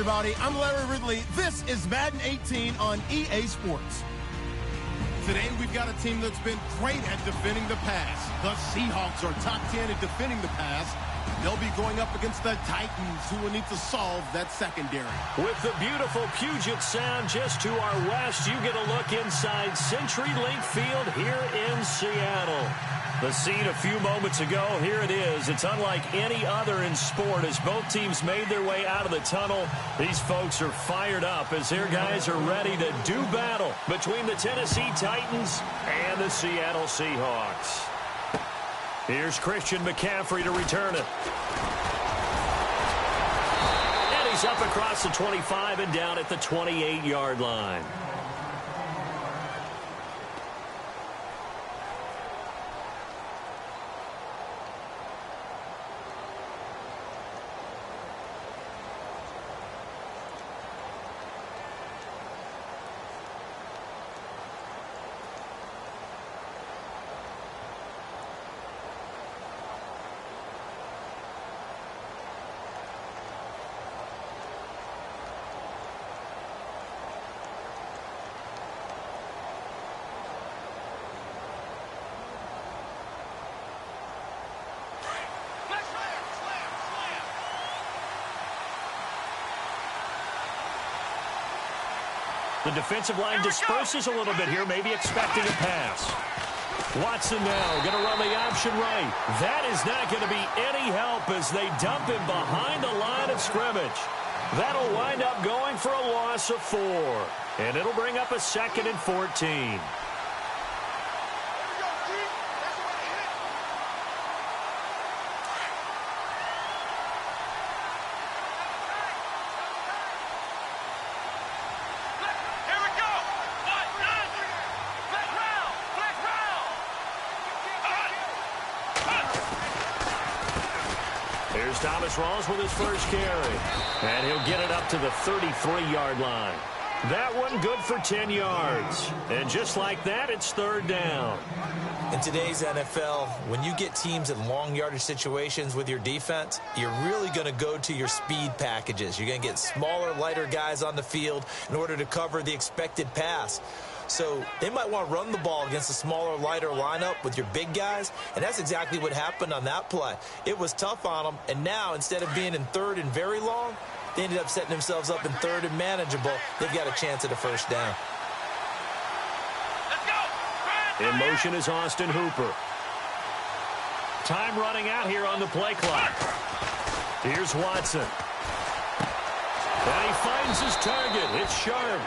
everybody. I'm Larry Ridley. This is Madden 18 on EA Sports. Today, we've got a team that's been great at defending the pass. The Seahawks are top 10 at defending the pass. They'll be going up against the Titans, who will need to solve that secondary. With the beautiful Puget Sound just to our west, you get a look inside CenturyLink Field here in Seattle. The scene a few moments ago, here it is. It's unlike any other in sport as both teams made their way out of the tunnel. These folks are fired up as their guys are ready to do battle between the Tennessee Titans and the Seattle Seahawks. Here's Christian McCaffrey to return it. And he's up across the 25 and down at the 28-yard line. The defensive line disperses a little bit here, maybe expecting a pass. Watson now going to run the option right. That is not going to be any help as they dump him behind the line of scrimmage. That'll wind up going for a loss of 4. And it'll bring up a 2nd and 14. Thomas Rawls with his first carry. And he'll get it up to the 33-yard line. That one good for 10 yards. And just like that, it's 3rd down. In today's NFL, when you get teams in long yardage situations with your defense, you're really going to go to your speed packages. You're going to get smaller, lighter guys on the field in order to cover the expected pass. So they might want to run the ball against a smaller, lighter lineup with your big guys, and that's exactly what happened on that play. It was tough on them, and now instead of being in 3rd and very long, they ended up setting themselves up in 3rd and manageable. They've got a chance at a 1st down. In motion is Austin Hooper. Time running out here on the play clock. Here's Watson. And he finds his target. It's Sharp.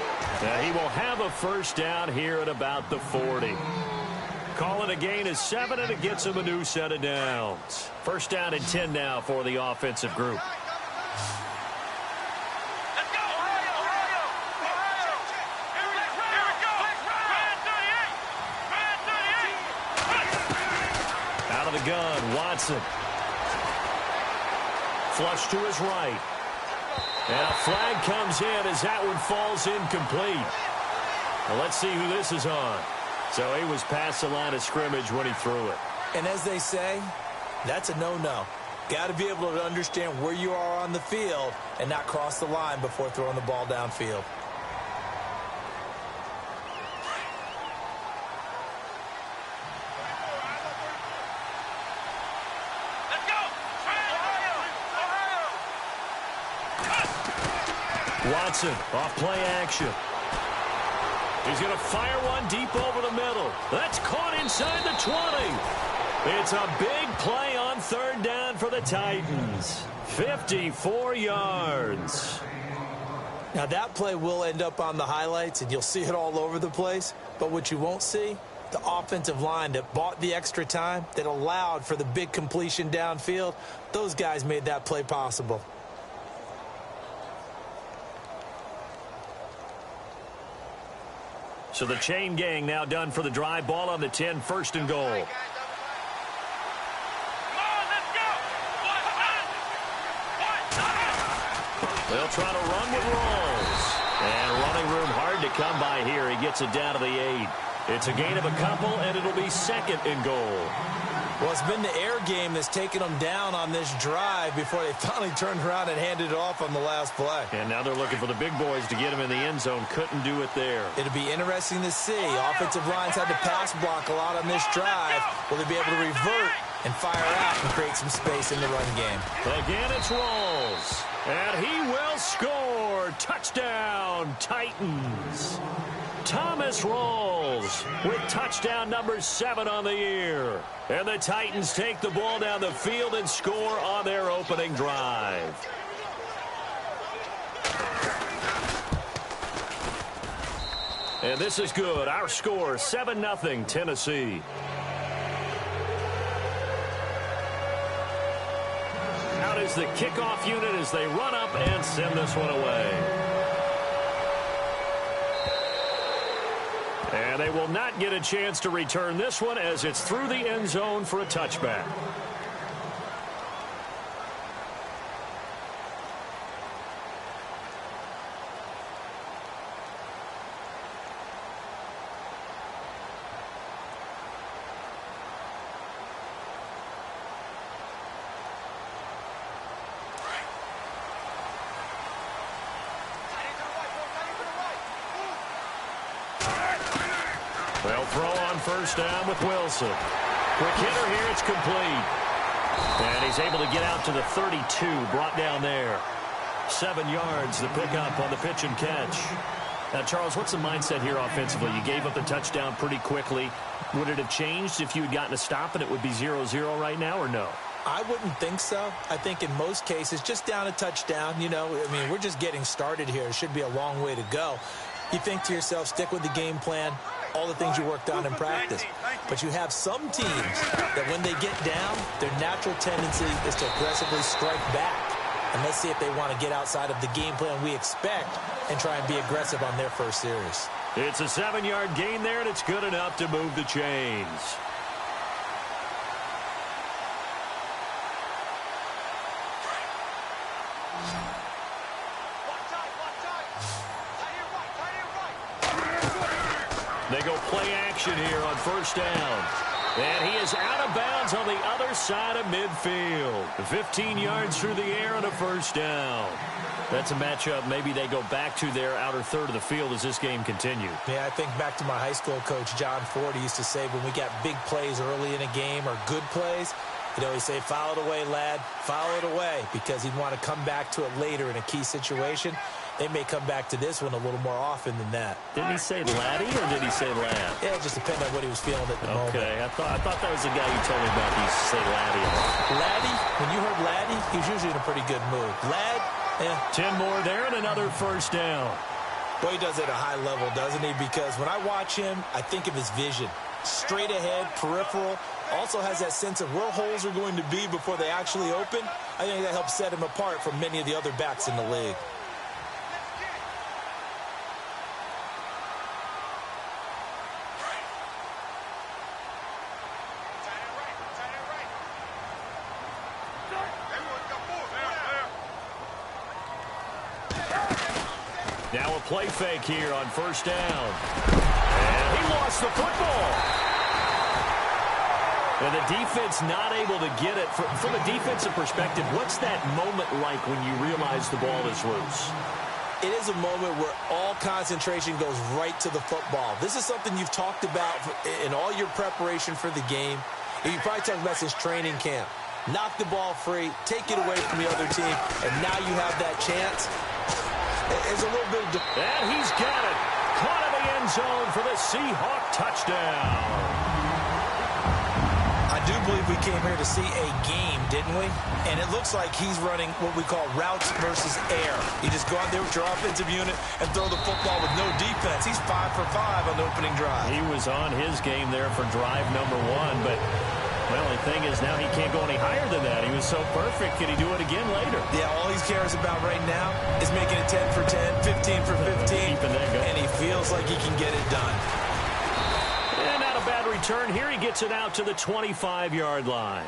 He will have a 1st down here at about the 40. Calling a gain of 7, and it gets him a new set of downs. 1st down and 10 now for the offensive group. Out of the gun, Watson. Flush to his right. And a flag comes in as that one falls incomplete. Well, let's see who this is on. So he was past the line of scrimmage when he threw it. And as they say, that's a no-no. Got to be able to understand where you are on the field and not cross the line before throwing the ball downfield. Watson off play action. He's going to fire one deep over the middle. That's caught inside the 20. It's a big play on 3rd down for the Titans. 54 yards. Now that play will end up on the highlights, and you'll see it all over the place. But what you won't see, the offensive line that bought the extra time, that allowed for the big completion downfield, those guys made that play possible. So the chain gang now done for the drive. Ball on the 10, 1st and goal. They'll try to run with Rawls. And running room hard to come by here. He gets it down to the 8. It's a gain of a couple, and it'll be second and goal. Well, it's been the air game that's taken them down on this drive before they finally turned around and handed it off on the last play. And now they're looking for the big boys to get him in the end zone. Couldn't do it there. It'll be interesting to see. Offensive lines had to pass block a lot on this drive. Will they be able to revert and fire out and create some space in the run game? Again, it's Rawls. And he will score. Touchdown, Titans. Thomas Rawls with touchdown number 7 on the year. And the Titans take the ball down the field and score on their opening drive. And this is good. Our score, 7-0 Tennessee. Out is the kickoff unit as they run up and send this one away. And they will not get a chance to return this one as it's through the end zone for a touchback. They'll throw on first down with Wilson. Quick hitter here, it's complete. And he's able to get out to the 32, brought down there. 7 yards, the pickup on the pitch and catch. Now, Charles, what's the mindset here offensively? You gave up the touchdown pretty quickly. Would it have changed if you had gotten a stop and it would be 0-0 right now, or no? I wouldn't think so. I think in most cases, just down a touchdown, you know, I mean, we're just getting started here. It should be a long way to go. You think to yourself, stick with the game plan, all the things you worked on in practice. But you have some teams that when they get down, their natural tendency is to aggressively strike back. And let's see if they want to get outside of the game plan we expect and try and be aggressive on their first series. It's a 7-yard gain there, and it's good enough to move the chains. They go play action here on first down. And he is out of bounds on the other side of midfield. 15 yards through the air and a first down. That's a matchup maybe they go back to their outer third of the field as this game continues. Yeah, I think back to my high school coach, John Ford. He used to say when we got big plays early in a game or good plays, he'd always say, foul it away, lad, foul it away, because he'd want to come back to it later in a key situation. They may come back to this one a little more often than that. Didn't he say laddie or did he say lad? Yeah, it just depended on what he was feeling at the moment. Okay, I thought that was the guy you told me about. He used to say laddie a lot. Laddie, when you heard laddie, he was usually in a pretty good mood. Lad, yeah. 10 more there and another first down. Boy, he does it at a high level, doesn't he? Because when I watch him, I think of his vision. Straight ahead, peripheral, also has that sense of where holes are going to be before they actually open. I think that helps set him apart from many of the other backs in the league. Now a play fake here on first down. And he lost the football. And the defense not able to get it. From a defensive perspective, what's that moment like when you realize the ball is loose? It is a moment where all concentration goes right to the football. This is something you've talked about in all your preparation for the game. You probably talked about since training camp. Knock the ball free, take it away from the other team, and now you have that chance. It's a little bit of... And he's got it. Caught in the end zone for the Seahawk touchdown. I do believe we came here to see a game, didn't we? And it looks like he's running what we call routes versus air. You just go out there with your offensive unit and throw the football with no defense. He's 5 for 5 on the opening drive. He was on his game there for drive number 1, but... well, the thing is now he can't go any higher than that. He was so perfect. Can he do it again later? Yeah, all he cares about right now is making it 10 for 10, 15 for 15. Keeping that going. And he feels like he can get it done. And not a bad return. Here he gets it out to the 25-yard line.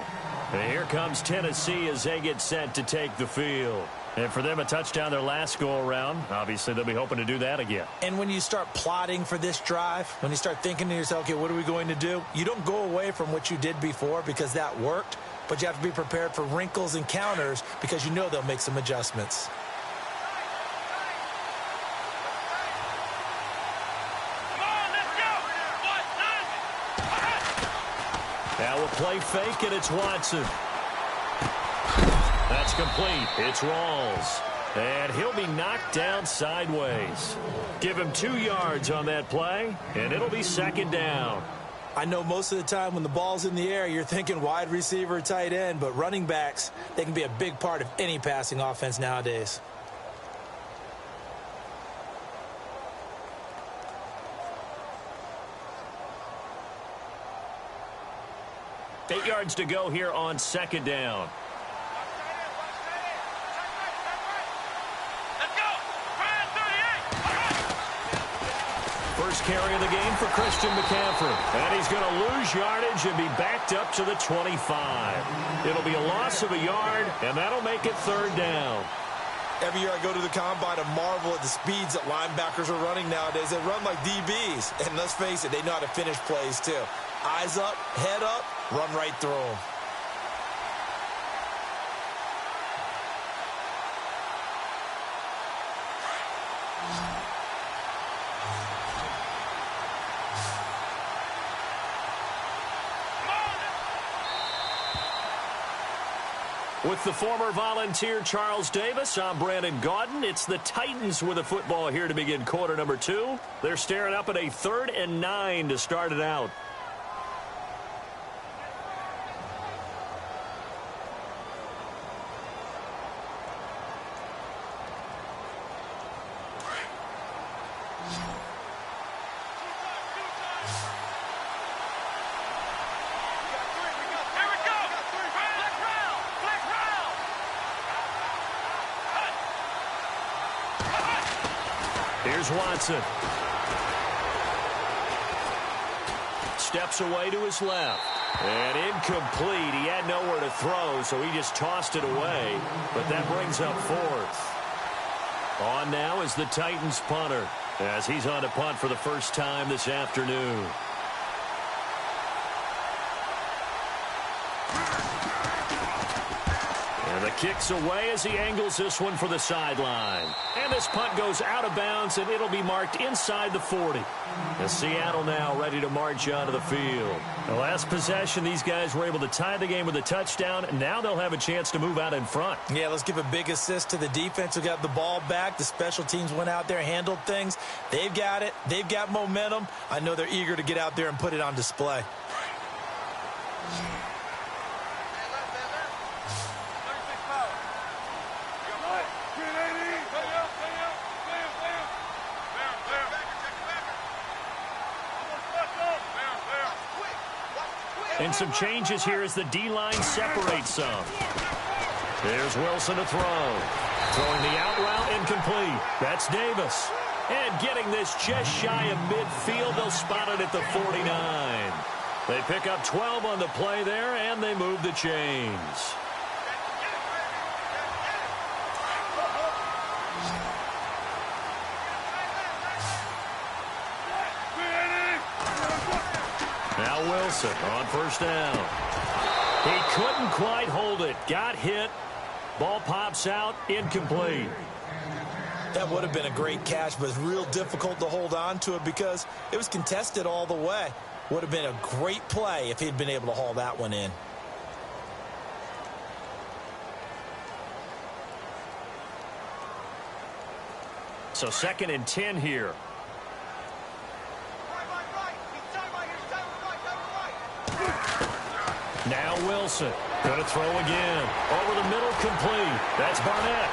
And here comes Tennessee as they get set to take the field. And for them, a touchdown their last go-around. Obviously, they'll be hoping to do that again. And when you start plotting for this drive, when you start thinking to yourself, okay, what are we going to do? You don't go away from what you did before because that worked, but you have to be prepared for wrinkles and counters because you know they'll make some adjustments. Now a play fake, and it's Watson. That's complete. It's Rawls. And he'll be knocked down sideways. Give him 2 yards on that play, and it'll be second down. I know most of the time when the ball's in the air, you're thinking wide receiver, tight end, but running backs, they can be a big part of any passing offense nowadays. Eight yards to go here on second down. First carry of the game for Christian McCaffrey. And he's going to lose yardage and be backed up to the 25. It'll be a loss of a yard, and that'll make it third down. Every year I go to the combine and marvel at the speeds that linebackers are running nowadays. They run like DBs. And let's face it, they know how to finish plays too. Eyes up, head up, run right through them. With the former Volunteer Charles Davis, I'm Brandon Gaudin. It's the Titans with the football here to begin quarter number 2. They're staring up at a 3rd and 9 to start it out. Here's Watson. Steps away to his left. And incomplete. He had nowhere to throw, so he just tossed it away. But that brings up 4th. On now is the Titans punter, as he's on to punt for the first time this afternoon. And the kick's away as he angles this one for the sideline. And this punt goes out of bounds, and it'll be marked inside the 40. And Seattle now ready to march onto the field. The last possession, these guys were able to tie the game with a touchdown, and now they'll have a chance to move out in front. Yeah, let's give a big assist to the defense who got the ball back. The special teams went out there, handled things. They've got it. They've got momentum. I know they're eager to get out there and put it on display. And some changes here as the D-line separates some. There's Wilson to throw. Throwing the out route incomplete. That's Davis. And getting this just shy of midfield. They'll spot it at the 49. They pick up 12 on the play there, and they move the chains. Now Wilson on first down. He couldn't quite hold it. Got hit. Ball pops out. Incomplete. That would have been a great catch, but it's real difficult to hold on to it because it was contested all the way. Would have been a great play if he'd been able to haul that one in. So 2nd and 10 here. Now Wilson. Going to throw again. Over the middle, complete. That's Barnett.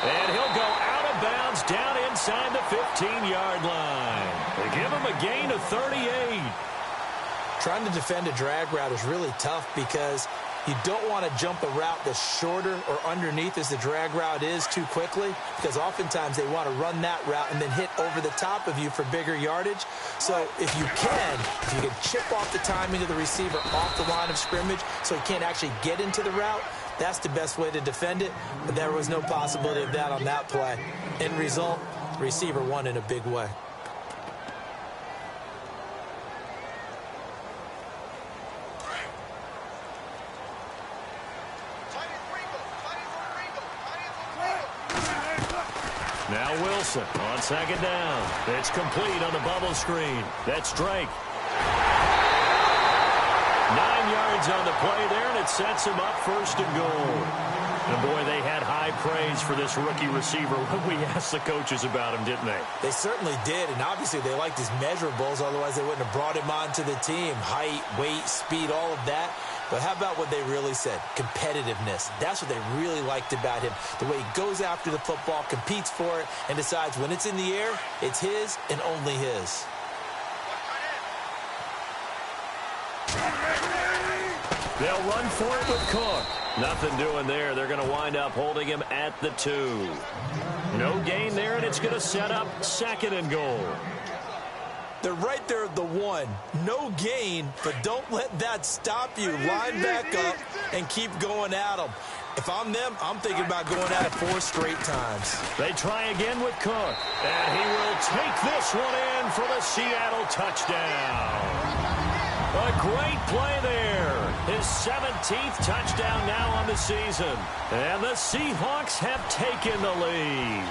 And he'll go out of bounds down inside the 15-yard line. They give him a gain of 38. Trying to defend a drag route is really tough because You don't want to jump a route that's shorter or underneath as the drag route is too quickly, because oftentimes they want to run that route and then hit over the top of you for bigger yardage. So if you can chip off the timing of the receiver off the line of scrimmage so he can't actually get into the route, that's the best way to defend it. But there was no possibility of that on that play. End result, the receiver won in a big way. Now Wilson on second down. It's complete on the bubble screen. That's Drake. 9 yards on the play there, and it sets him up first and goal. And boy, they had high praise for this rookie receiver when we asked the coaches about him, didn't they? They certainly did, and obviously they liked his measurables, otherwise they wouldn't have brought him onto the team. Height, weight, speed, all of that. But how about what they really said? Competitiveness. That's what they really liked about him. The way he goes after the football, competes for it, and decides when it's in the air, it's his and only his. They'll run for it with Cook. Nothing doing there. They're going to wind up holding him at the 2. No gain there, and it's going to set up second and goal. They're right there at the 1. No gain, but don't let that stop you. Line back up and keep going at them. If I'm them, I'm thinking about going at it 4 straight times. They try again with Cook, and he will take this one in for the Seattle touchdown. A great play there. His 17th touchdown now on the season. And the Seahawks have taken the lead.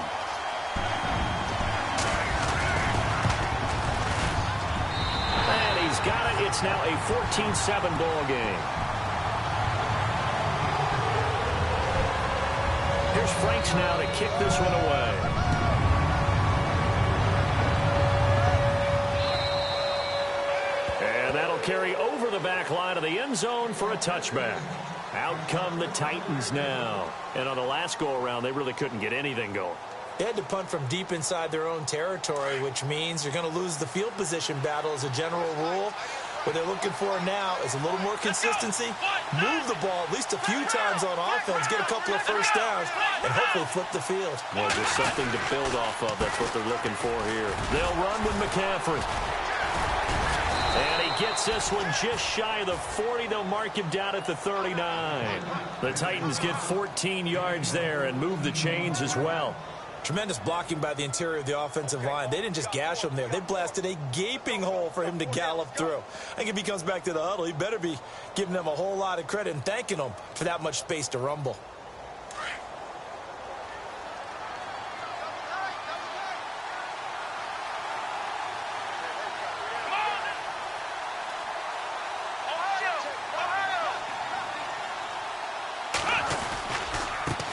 And he's got it. It's now a 14-7 ball game. Here's Franks now to kick this one away. And that'll carry over the back line of the end zone for a touchback. Out come the Titans now. And on the last go-around, they really couldn't get anything going. They had to punt from deep inside their own territory, which means you're going to lose the field position battle as a general rule. What they're looking for now is a little more consistency, move the ball at least a few times on offense, get a couple of first downs, and hopefully flip the field. Well, just something to build off of. That's what they're looking for here. They'll run with McCaffrey. And he gets this one just shy of the 40. They'll mark him down at the 39. The Titans get 14 yards there and move the chains as well. Tremendous blocking by the interior of the offensive line. They didn't just gash him there. They blasted a gaping hole for him to gallop through. I think if he comes back to the huddle, he better be giving them a whole lot of credit and thanking them for that much space to rumble.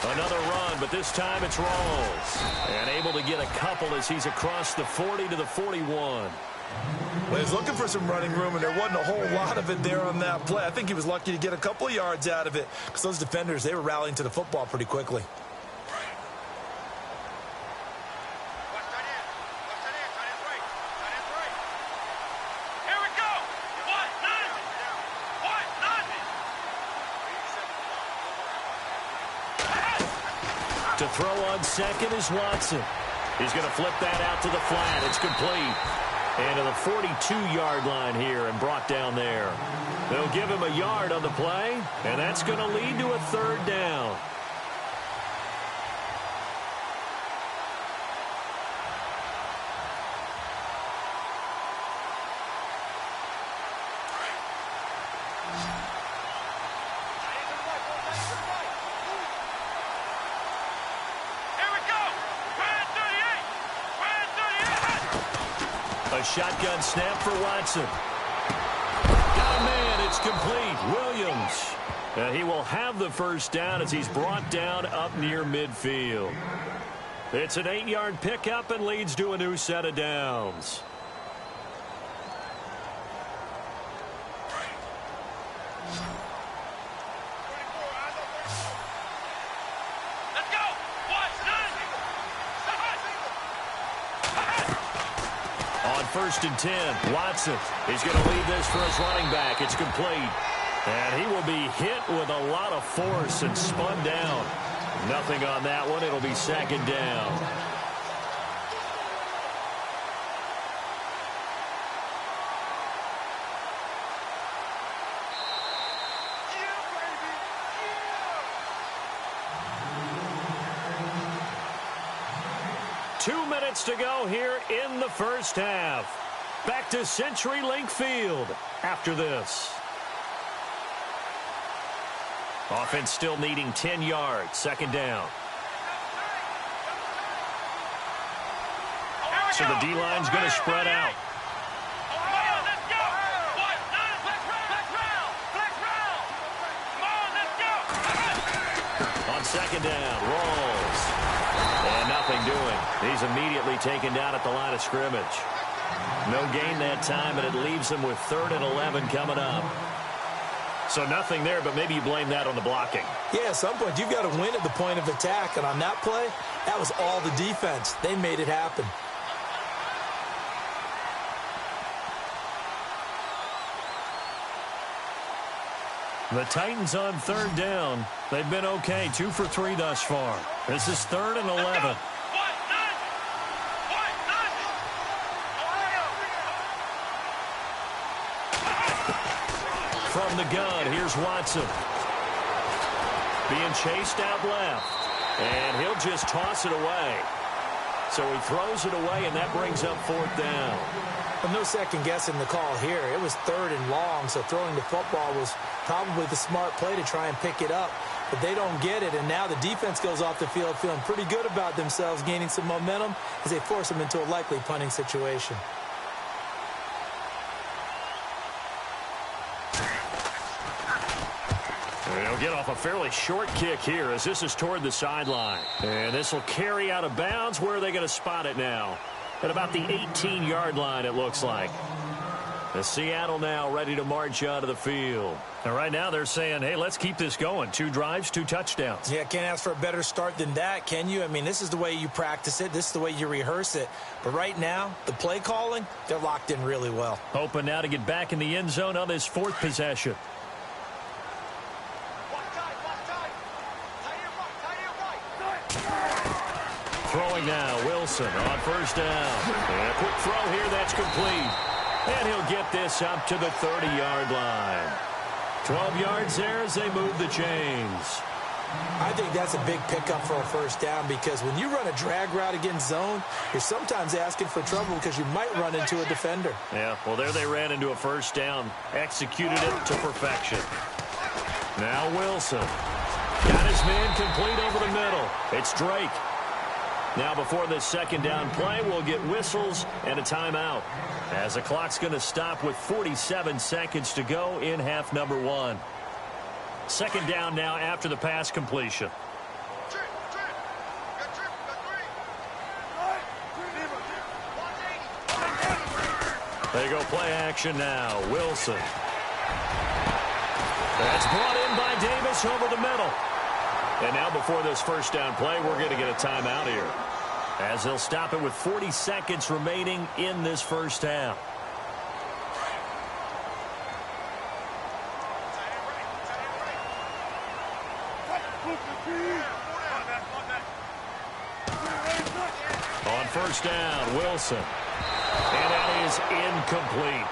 Another run, but this time it's Rawls. And able to get a couple as he's across the 40 to the 41. Well, he's looking for some running room, and there wasn't a whole lot of it there on that play. I think he was lucky to get a couple of yards out of it because those defenders, they were rallying to the football pretty quickly. To throw on second is Watson. He's going to flip that out to the flat. It's complete. And to the 42-yard line here and brought down there. They'll give him a yard on the play, and that's going to lead to a third down. A shotgun snap for Watson. Got a man. It's complete. Williams. And he will have the first down as he's brought down up near midfield. It's an 8-yard pickup and leads to a new set of downs. First and 10. Watson. He's going to lead this for his running back. It's complete. And he will be hit with a lot of force and spun down. Nothing on that one. It'll be second down. Two minutes to go here in the first half. Back to CenturyLink Field after this. Offense still needing 10 yards. Second down. So the D-line's going to spread out. On second down, rolls. And nothing doing. He's immediately taken down at the line of scrimmage. No gain that time, and it leaves him with 3rd and 11 coming up. So nothing there, but maybe you blame that on the blocking. Yeah, at some point, you've got to win at the point of attack. And on that play, that was all the defense. They made it happen. The Titans on 3rd down. They've been okay, 2 for 3 thus far. This is 3rd and 11. From the gun, here's Watson. Being chased out left. And he'll just toss it away. So he throws it away, and that brings up 4th down. But no second guessing the call here. It was 3rd and long, so throwing the football was probably the smart play to try and pick it up. But they don't get it, and now the defense goes off the field feeling pretty good about themselves, gaining some momentum as they force them into a likely punting situation. They'll get off a fairly short kick here as this is toward the sideline. And this will carry out of bounds. Where are they going to spot it now? At about the 18-yard line, it looks like. The Seattle now ready to march out of the field. And right now they're saying, hey, let's keep this going. 2 drives, 2 touchdowns. Yeah, can't ask for a better start than that, can you? I mean, this is the way you practice it. This is the way you rehearse it. But right now, the play calling, they're locked in really well. Hoping now to get back in the end zone on this 4th possession. Throwing now, Wilson on 1st down. And a quick throw here, that's complete. And he'll get this up to the 30-yard line. 12 yards there as they move the chains. I think that's a big pickup for a 1st down because when you run a drag route against zone, you're sometimes asking for trouble because you might run into a defender. Yeah, well, there they ran into a 1st down. Executed it to perfection. Now Wilson. Got his man complete over the middle. It's Drake. Now before this 2nd down play, we'll get whistles and a timeout, as the clock's going to stop with 47 seconds to go in half number 1. 2nd down now after the pass completion. There you go, play action now. Wilson. That's brought in by Davis over the middle. And now before this 1st down play, we're going to get a timeout here, as they'll stop it with 40 seconds remaining in this 1st half. On 1st down, Wilson. And that is incomplete.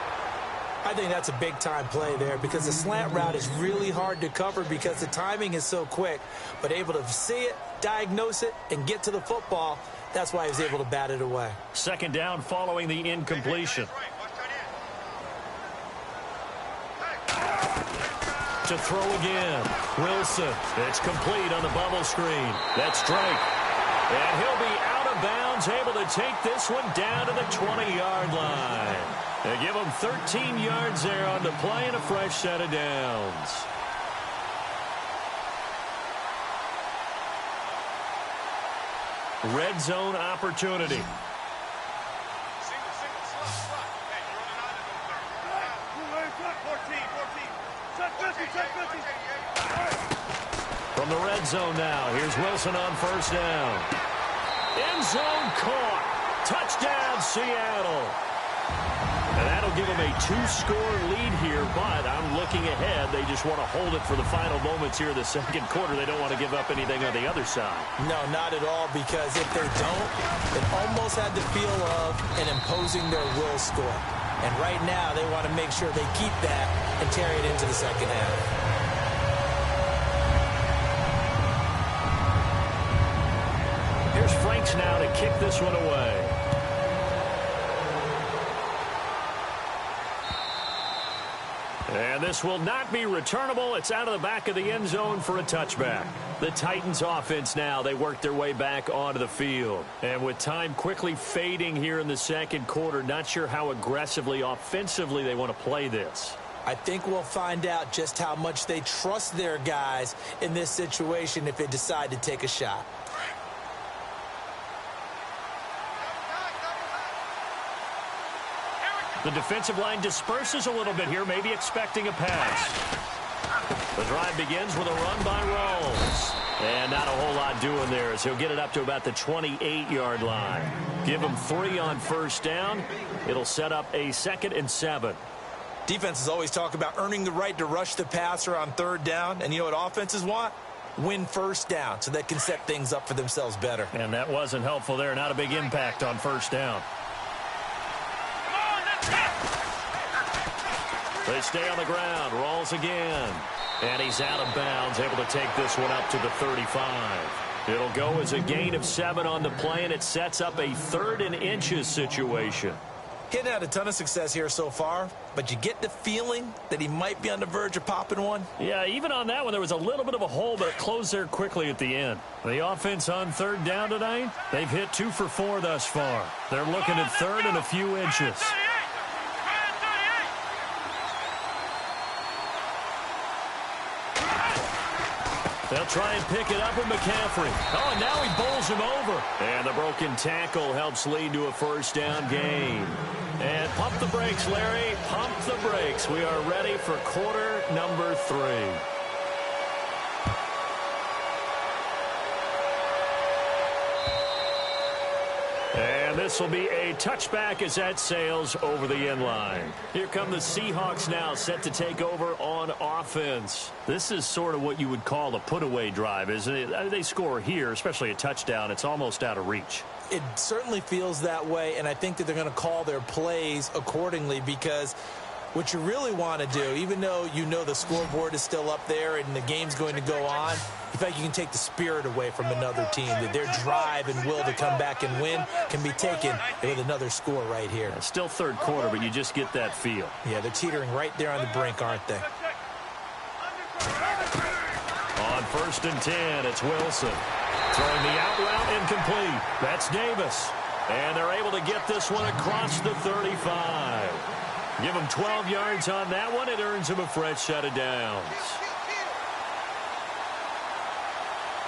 I think that's a big-time play there because the slant route is really hard to cover because the timing is so quick. But able to see it, diagnose it, and get to the football, that's why he was able to bat it away. 2nd down following the incompletion. To throw again. Wilson. It's complete on the bubble screen. That's Drake. And he'll be out of bounds, able to take this one down to the 20-yard line. They give him 13 yards there on the play and a fresh set of downs. Red zone opportunity. From the red zone now, here's Wilson on 1st down. End zone caught. Touchdown, Seattle. And that'll give them a 2-score lead here, but I'm looking ahead. They just want to hold it for the final moments here in the second quarter. They don't want to give up anything on the other side. No, not at all, because if they don't, it almost had the feel of an imposing their will score. And right now, they want to make sure they keep that and carry it into the second half. Here's Franks now to kick this one away. And this will not be returnable. It's out of the back of the end zone for a touchback. The Titans offense now, they work their way back onto the field. And with time quickly fading here in the second quarter, not sure how aggressively, offensively they want to play this. I think we'll find out just how much they trust their guys in this situation if they decide to take a shot. The defensive line disperses a little bit here, maybe expecting a pass. The drive begins with a run by Rawls. And not a whole lot doing there as he'll get it up to about the 28-yard line. Give him 3 on first down. It'll set up a 2nd and 7. Defenses always talk about earning the right to rush the passer on third down. And you know what offenses want? Win first down so they can set things up for themselves better. And that wasn't helpful there. Not a big impact on first down. They stay on the ground. Rawls again. And he's out of bounds, able to take this one up to the 35. It'll go as a gain of 7 on the play, and it sets up a 3rd and inches situation. He hadn't had a ton of success here so far, but you get the feeling that he might be on the verge of popping one. Yeah, even on that one, there was a little bit of a hole, but it closed there quickly at the end. The offense on third down tonight, they've hit 2 for 4 thus far. They're looking at 3rd and a few inches. They'll try and pick it up with McCaffrey. Oh, and now he bowls him over. And the broken tackle helps lead to a first down gain. And pump the brakes, Larry. Pump the brakes. We are ready for quarter number 3. And this will be a touchback as that sails over the end line. Here come the Seahawks now, set to take over on offense. This is sort of what you would call a put-away drive, isn't it? They score here, especially a touchdown. It's almost out of reach. It certainly feels that way, and I think that they're going to call their plays accordingly, because what you really want to do, even though you know the scoreboard is still up there and the game's going to go on, in fact, you can take the spirit away from another team, that their drive and will to come back and win can be taken with another score right here. Yeah, still third quarter, but you just get that feel. Yeah, they're teetering right there on the brink, aren't they? On 1st and 10, it's Wilson. Throwing the out route incomplete. That's Davis. And they're able to get this one across the 35. Give him 12 yards on that one. It earns him a fresh set of downs.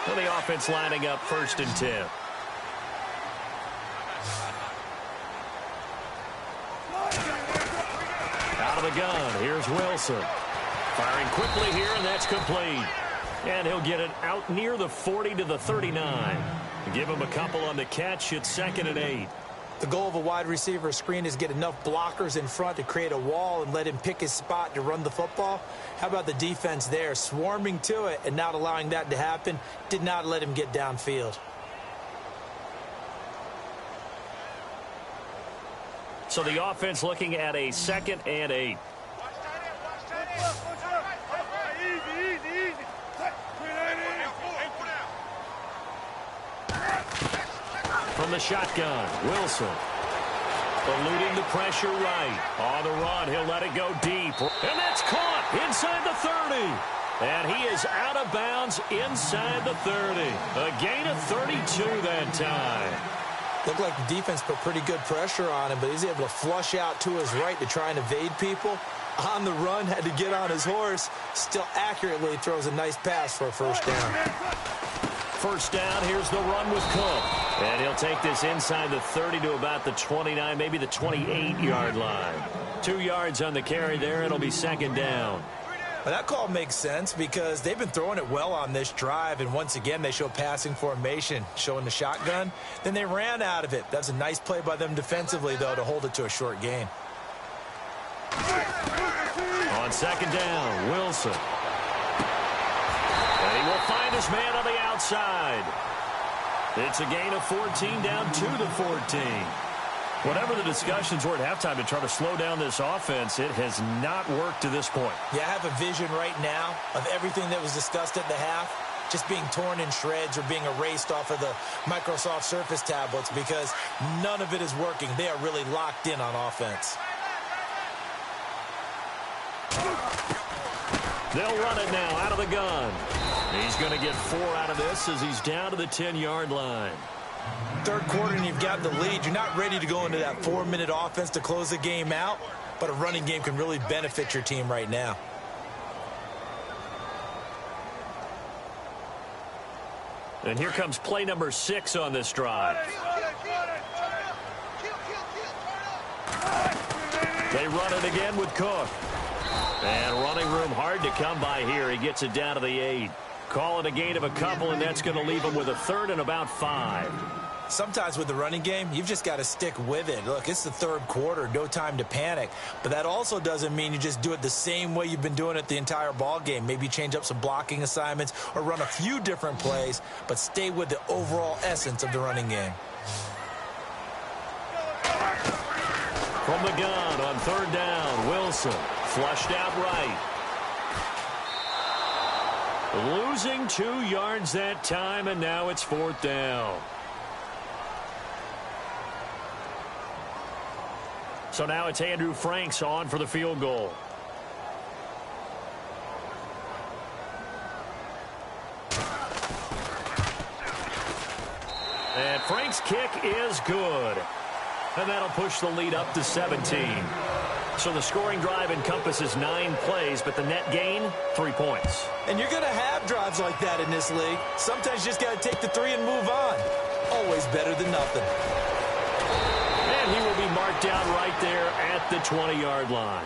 So the offense lining up 1st and 10. Out of the gun. Here's Wilson. Firing quickly here, and that's complete. And he'll get it out near the 40 to the 39. Give him a couple on the catch. It's 2nd and 8. The goal of a wide receiver screen is get enough blockers in front to create a wall and let him pick his spot to run the football. How about the defense there, swarming to it and not allowing that to happen? Did not let him get downfield. So the offense looking at a 2nd and 8. From the shotgun, Wilson. Eluding the pressure right. On the run, he'll let it go deep. And that's caught inside the 30. And he is out of bounds inside the 30. A gain of 32 that time. Looked like the defense put pretty good pressure on him, but he's able to flush out to his right to try and evade people. On the run, had to get on his horse. Still accurately throws a nice pass for a first down. First down, here's the run with Cook. And he'll take this inside the 30 to about the 29, maybe the 28-yard line. 2 yards on the carry there. It'll be 2nd down. Well, that call makes sense because they've been throwing it well on this drive, and once again they show passing formation, showing the shotgun. Then they ran out of it. That's a nice play by them defensively, though, to hold it to a short gain. On second down, Wilson. And he will find his man on the outside. It's a gain of 14 down to the 14. Whatever the discussions were at halftime to try to slow down this offense, it has not worked to this point. Yeah, I have a vision right now of everything that was discussed at the half just being torn in shreds or being erased off of the Microsoft Surface tablets because none of it is working. They are really locked in on offense. They'll run it now out of the gun. He's going to get 4 out of this as he's down to the 10-yard line. Third quarter and you've got the lead. You're not ready to go into that 4-minute offense to close the game out, but a running game can really benefit your team right now. And here comes play number 6 on this drive. They run it again with Cook. And running room hard to come by here. He gets it down to the 8. Call it a gain of a couple, and that's going to leave him with a 3rd and about 5. Sometimes with the running game, you've just got to stick with it. Look, it's the third quarter, no time to panic. But that also doesn't mean you just do it the same way you've been doing it the entire ball game. Maybe change up some blocking assignments or run a few different plays, but stay with the overall essence of the running game. From the gun on 3rd down, Wilson flushed out right. Losing 2 yards that time, and now it's 4th down. So now it's Andrew Franks on for the field goal. And Franks' kick is good. And that'll push the lead up to 17. So the scoring drive encompasses 9 plays, but the net gain, 3 points. And you're going to have drives like that in this league. Sometimes you just got to take the 3 and move on. Always better than nothing. And he will be marked down right there at the 20-yard line.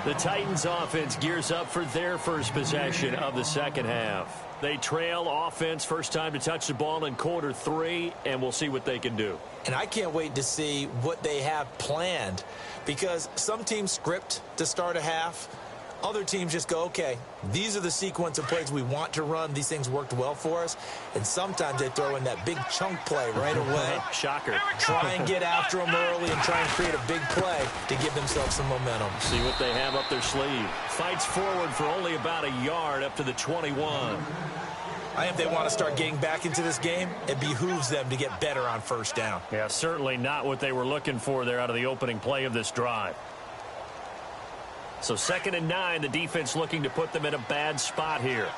The Titans offense gears up for their first possession of the second half. They trail offense first time to touch the ball in quarter 3, and we'll see what they can do. And I can't wait to see what they have planned, because some teams script to start a half. Other teams just go, okay, these are the sequence of plays we want to run. These things worked well for us. And sometimes they throw in that big chunk play right away. Shocker. Try and get after them early and try and create a big play to give themselves some momentum. See what they have up their sleeve. Fights forward for only about a yard up to the 21. I think if they want to start getting back into this game, it behooves them to get better on first down. Yeah, certainly not what they were looking for there out of the opening play of this drive. So 2nd and 9, the defense looking to put them in a bad spot here.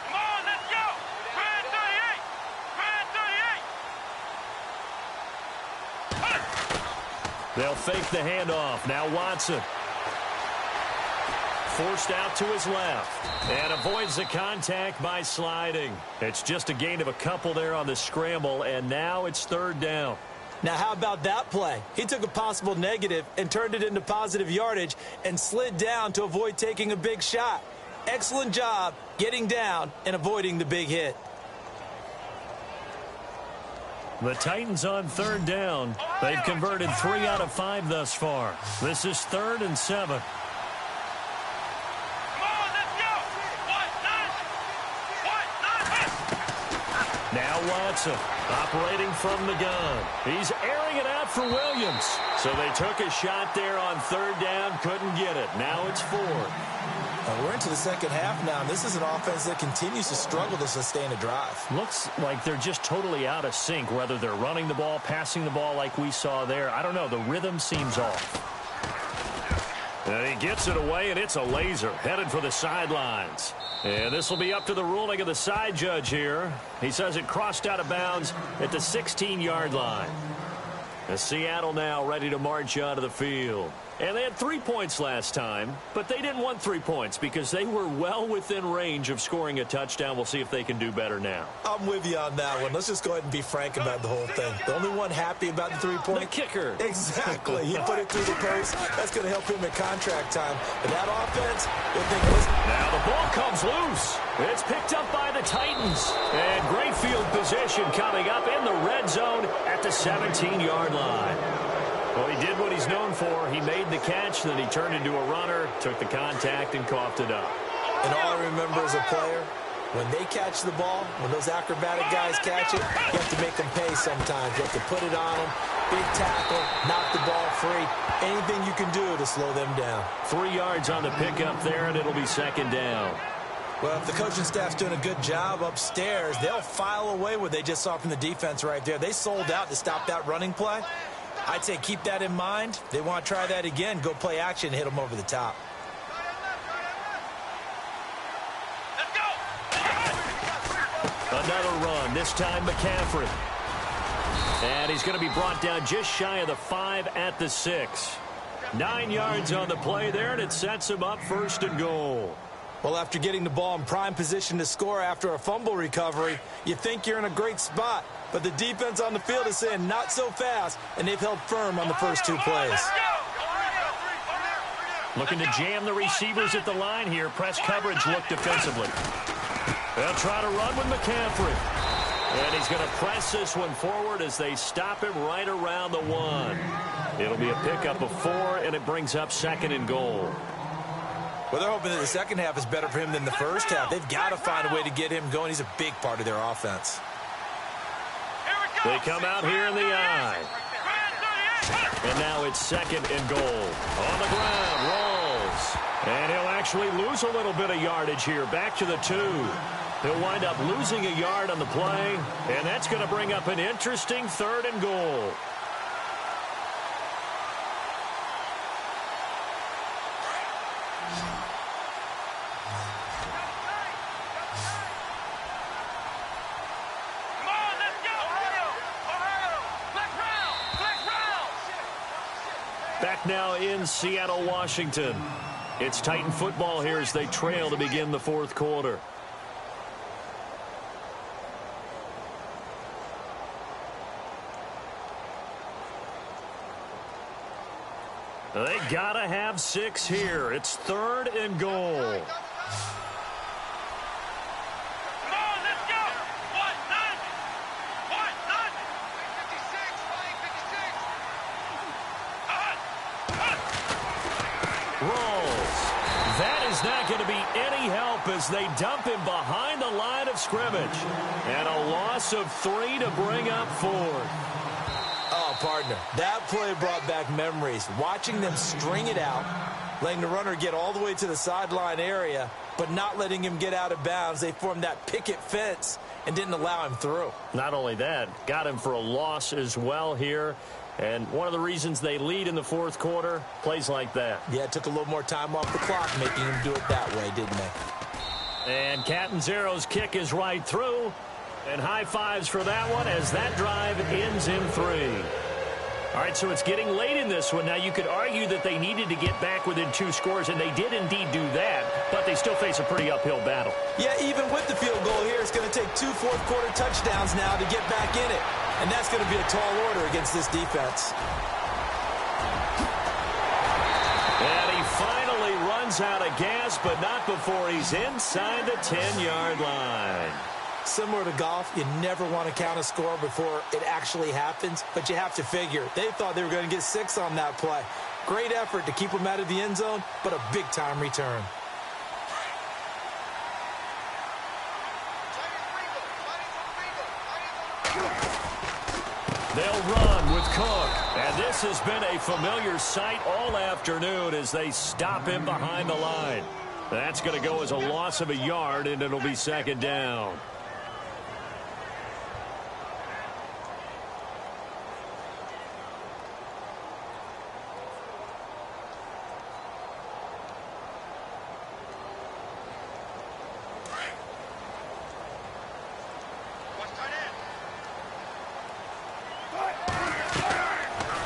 Come on, let's go. Brad 38. They'll fake the handoff. Now Watson. Forced out to his left. And avoids the contact by sliding. It's just a gain of a couple there on the scramble, and now it's 3rd down. Now, how about that play? He took a possible negative and turned it into positive yardage and slid down to avoid taking a big shot. Excellent job getting down and avoiding the big hit. The Titans on 3rd down. They've converted 3 out of 5 thus far. This is 3rd and 7. Now Watson operating from the gun. He's airing it out for Williams. So they took a shot there on 3rd down, couldn't get it. Now it's 4th. We're into the second half now, and this is an offense that continues to struggle to sustain a drive. Looks like they're just totally out of sync, whether they're running the ball, passing the ball like we saw there. I don't know. The rhythm seems off. And he gets it away, and it's a laser headed for the sidelines. And this will be up to the ruling of the side judge here. He says it crossed out of bounds at the 16-yard line. And Seattle now ready to march onto the field. And they had 3 points last time, but they didn't want 3 points because they were well within range of scoring a touchdown. We'll see if they can do better now. I'm with you on that one. Let's just go ahead and be frank about the whole thing. The only one happy about the 3-point? The kicker. Exactly. He put it through the post. That's going to help him at contract time. But that offense, they're thinking, listen. Now the ball comes loose. It's picked up by the Titans. And great field position coming up in the red zone at the 17-yard line. Well, he did what he's known for. He made the catch, then he turned into a runner, took the contact, and coughed it up. And all I remember as a player, when they catch the ball, when those acrobatic guys catch it, you have to make them pay sometimes. You have to put it on them, big tackle, knock the ball free. Anything you can do to slow them down. 3 yards on the pickup there, and it'll be second down. Well, if the coaching staff's doing a good job upstairs, they'll file away what they just saw from the defense right there. They sold out to stop that running play. I'd say keep that in mind. They want to try that again. Go play action, hit them over the top. Another run, this time McCaffrey. And he's going to be brought down just shy of the 5 at the 6. 9 yards on the play there, and it sets him up 1st and goal. Well, after getting the ball in prime position to score after a fumble recovery, you think you're in a great spot. But the defense on the field is saying not so fast, and they've held firm on the first 2 plays. Looking to jam the receivers at the line here. Press coverage look defensively. They'll try to run with McCaffrey. And he's going to press this one forward as they stop him right around the 1. It'll be a pickup of 4, and it brings up 2nd and goal. Well, they're hoping that the second half is better for him than the first half. They've got to find a way to get him going. He's a big part of their offense. They come out here in the eye. And now it's 2nd and goal. On the ground, rolls. And he'll actually lose a little bit of yardage here. Back to the 2. He'll wind up losing a yard on the play. And that's going to bring up an interesting 3rd and goal. Back now in Seattle, Washington. It's Titan football here as they trail to begin the 4th quarter. They gotta have 6 here. It's 3rd and goal. Not going to be any help as they dump him behind the line of scrimmage. And a loss of 3 to bring up 4th. Oh, partner, that play brought back memories. Watching them string it out, letting the runner get all the way to the sideline area, but not letting him get out of bounds. They formed that picket fence and didn't allow him through. Not only that, got him for a loss as well here. And one of the reasons they lead in the 4th quarter, plays like that. Yeah, it took a little more time off the clock, making him do it that way, didn't they? And Catanzaro's kick is right through. And high fives for that one as that drive ends in 3. All right, so it's getting late in this one. Now, you could argue that they needed to get back within 2 scores, and they did indeed do that, but they still face a pretty uphill battle. Yeah, even with the field goal here, it's going to take 2 fourth-quarter touchdowns now to get back in it, and that's going to be a tall order against this defense. And he finally runs out of gas, but not before he's inside the 10-yard line. Similar to golf, you never want to count a score before it actually happens, but you have to figure. They thought they were going to get 6 on that play. Great effort to keep them out of the end zone, but a big-time return. They'll run with Cook, and this has been a familiar sight all afternoon as they stop him behind the line. That's going to go as a loss of a yard, and it'll be 2nd down.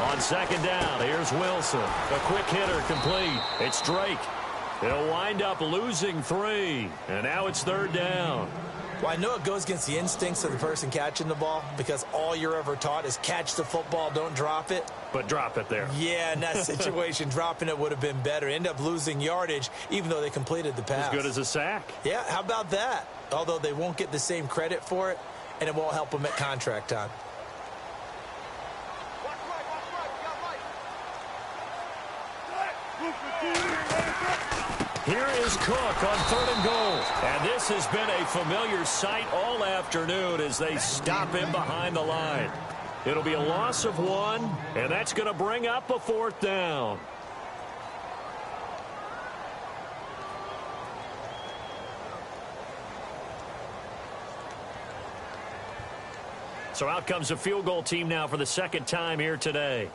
On 2nd down, here's Wilson. A quick hitter complete. It's Drake. He'll wind up losing 3. And now it's 3rd down. Well, I know it goes against the instincts of the person catching the ball because all you're ever taught is catch the football, don't drop it. But drop it there. Yeah, in that situation, dropping it would have been better. End up losing yardage, even though they completed the pass. As good as a sack. Yeah, how about that? Although they won't get the same credit for it, and it won't help them at contract time. Here is Cook on 3rd and goal. And this has been a familiar sight all afternoon as they stop him behind the line. It'll be a loss of 1, and that's going to bring up a 4th down. So out comes the field goal team now for the 2nd time here today.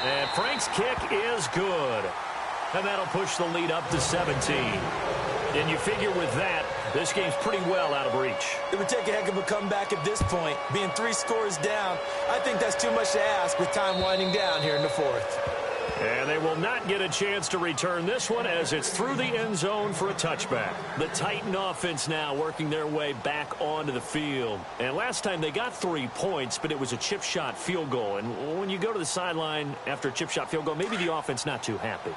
And Frank's kick is good. And that'll push the lead up to 17. And you figure with that, this game's pretty well out of reach. It would take a heck of a comeback at this point. Being 3 scores down, I think that's too much to ask with time winding down here in the 4th. And they will not get a chance to return this one as it's through the end zone for a touchback. The Titan offense now working their way back onto the field. And last time they got 3 points, but it was a chip shot field goal. And when you go to the sideline after a chip shot field goal, maybe the offense not too happy.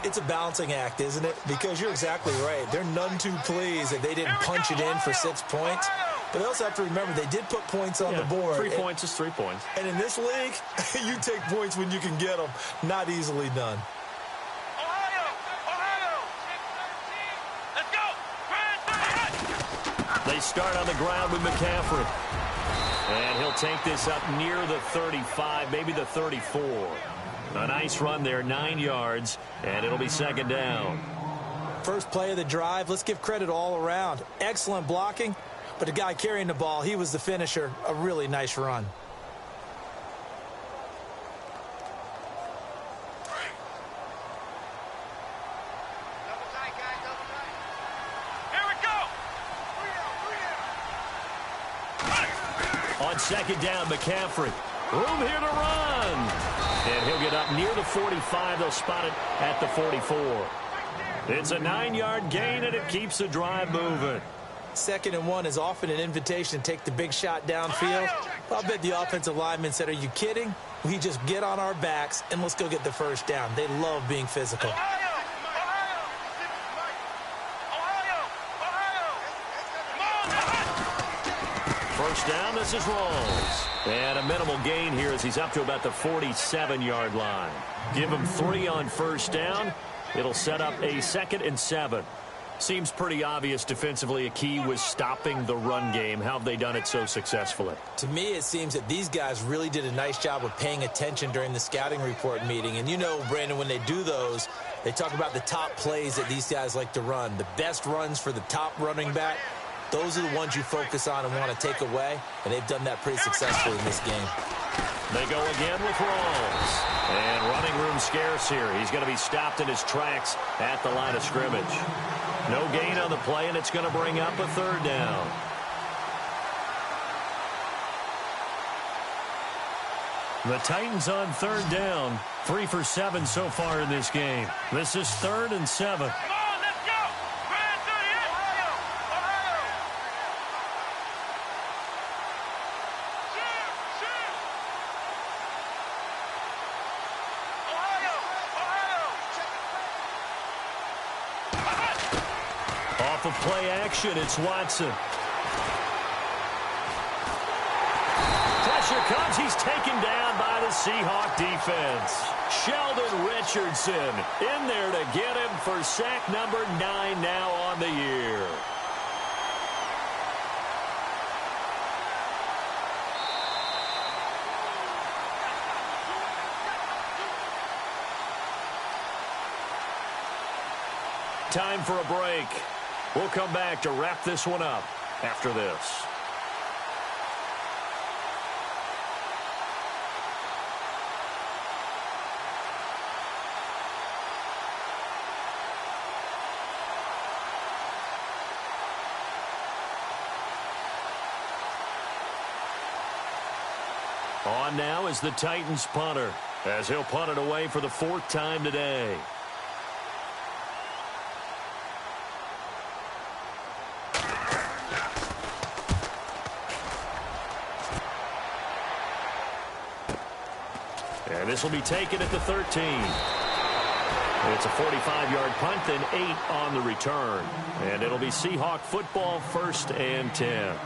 It's a balancing act, isn't it? Because you're exactly right. They're none too pleased that they didn't punch it in for 6 points. But they also have to remember they did put points on the board. 3 points is 3 points. And in this league, you take points when you can get them. Not easily done. Ohio! Let's go! They start on the ground with McCaffrey. And he'll take this up near the 35, maybe the 34. A nice run there, 9 yards, and it'll be 2nd down. First play of the drive, let's give credit all around. Excellent blocking. But the guy carrying the ball, he was the finisher. A really nice run. Here we go! On 2nd down, McCaffrey. Room here to run. And he'll get up near the 45. They'll spot it at the 44. It's a 9-yard gain, and it keeps the drive moving. 2nd and 1 is often an invitation to take the big shot downfield. I'll bet the offensive lineman said, are you kidding? We just get on our backs and let's go get the 1st down. They love being physical. First down, this is Rawls. And a minimal gain here as he's up to about the 47-yard line. Give him 3 on 1st down. It'll set up a 2nd and 7. Seems pretty obvious defensively a key was stopping the run game. How have they done it so successfully? To me, it seems that these guys really did a nice job of paying attention during the scouting report meeting. And you know, Brandon, when they do those, they talk about the top plays that these guys like to run. The best runs for the top running back, those are the ones you focus on and want to take away. And they've done that pretty successfully in this game. They go again with Rawls. And running room scarce here. He's going to be stopped in his tracks at the line of scrimmage. No gain on the play, and it's going to bring up a 3rd down. The Titans on 3rd down. 3 for 7 so far in this game. This is 3rd and 7. Come on, let's go! Run to the end! Ohio! Off of play action, it's Watson. Pressure comes. He's taken down by the Seahawk defense. Sheldon Richardson in there to get him for sack number 9 now on the year. Time for a break. We'll come back to wrap this one up after this. On now is the Titans punter, as he'll punt it away for the 4th time today. And this will be taken at the 13. It's a 45-yard punt, then 8 on the return. And it'll be Seahawk football, 1st and 10.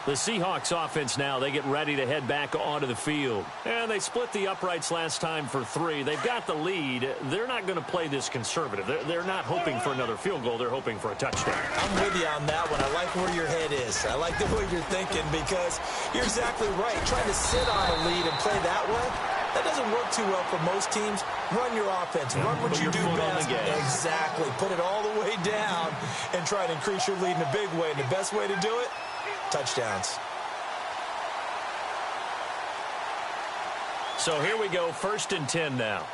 The Seahawks offense now, they get ready to head back onto the field. And they split the uprights last time for 3. They've got the lead. They're not going to play this conservative. They're not hoping for another field goal. They're hoping for a touchdown. I'm with you on that one. I like where your head is. I like the way you're thinking because you're exactly right. Trying to sit on a lead and play that way, that doesn't work too well for most teams. Run your offense. Run what you do best. Exactly. Put it all the way down and try to increase your lead in a big way. And the best way to do it, touchdowns. So here we go, 1st and 10 now.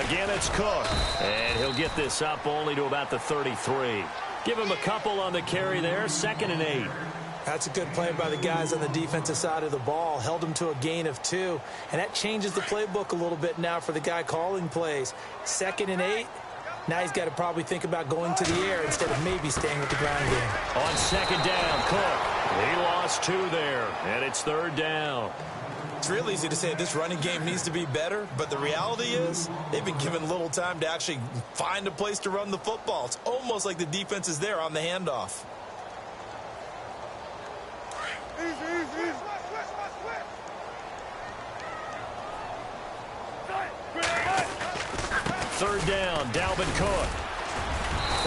Again, it's Cook. And he'll get this up only to about the 33. Give him a couple on the carry there, 2nd and 8. That's a good play by the guys on the defensive side of the ball. Held him to a gain of 2. And that changes the playbook a little bit now for the guy calling plays. 2nd and 8. Now he's got to probably think about going to the air instead of maybe staying with the ground game. On 2nd down, Cook. He lost 2 there. And it's 3rd down. It's real easy to say this running game needs to be better, but the reality is they've been given little time to actually find a place to run the football. It's almost like the defense is there on the handoff. Third down, Dalvin Cook.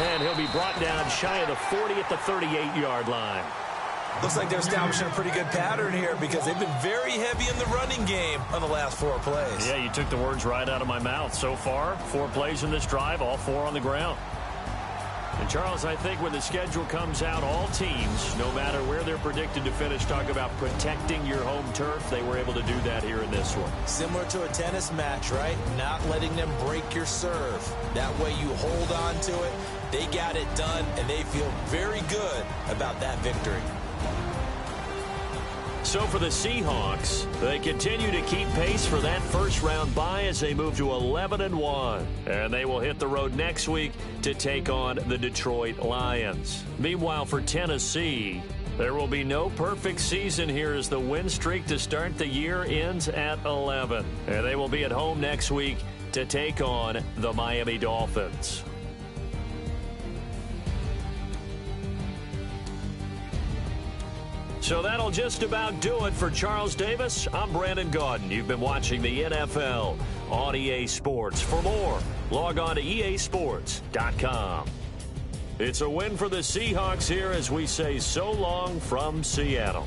And he'll be brought down shy of the 40 at the 38-yard line. Looks like they're establishing a pretty good pattern here because they've been very heavy in the running game on the last 4 plays. Yeah, you took the words right out of my mouth. So far, 4 plays in this drive, all 4 on the ground. And, Charles, I think when the schedule comes out, all teams, no matter where they're predicted to finish, talk about protecting your home turf. They were able to do that here in this one. Similar to a tennis match, right? Not letting them break your serve. That way you hold on to it. They got it done, and they feel very good about that victory. So for the Seahawks, they continue to keep pace for that first-round bye as they move to 11-1. And they will hit the road next week to take on the Detroit Lions. Meanwhile, for Tennessee, there will be no perfect season here as the win streak to start the year ends at 11. And they will be at home next week to take on the Miami Dolphins. So that'll just about do it for Charles Davis. I'm Brandon Gaudin. You've been watching the NFL on EA Sports. For more, log on to easports.com. It's a win for the Seahawks here as we say so long from Seattle.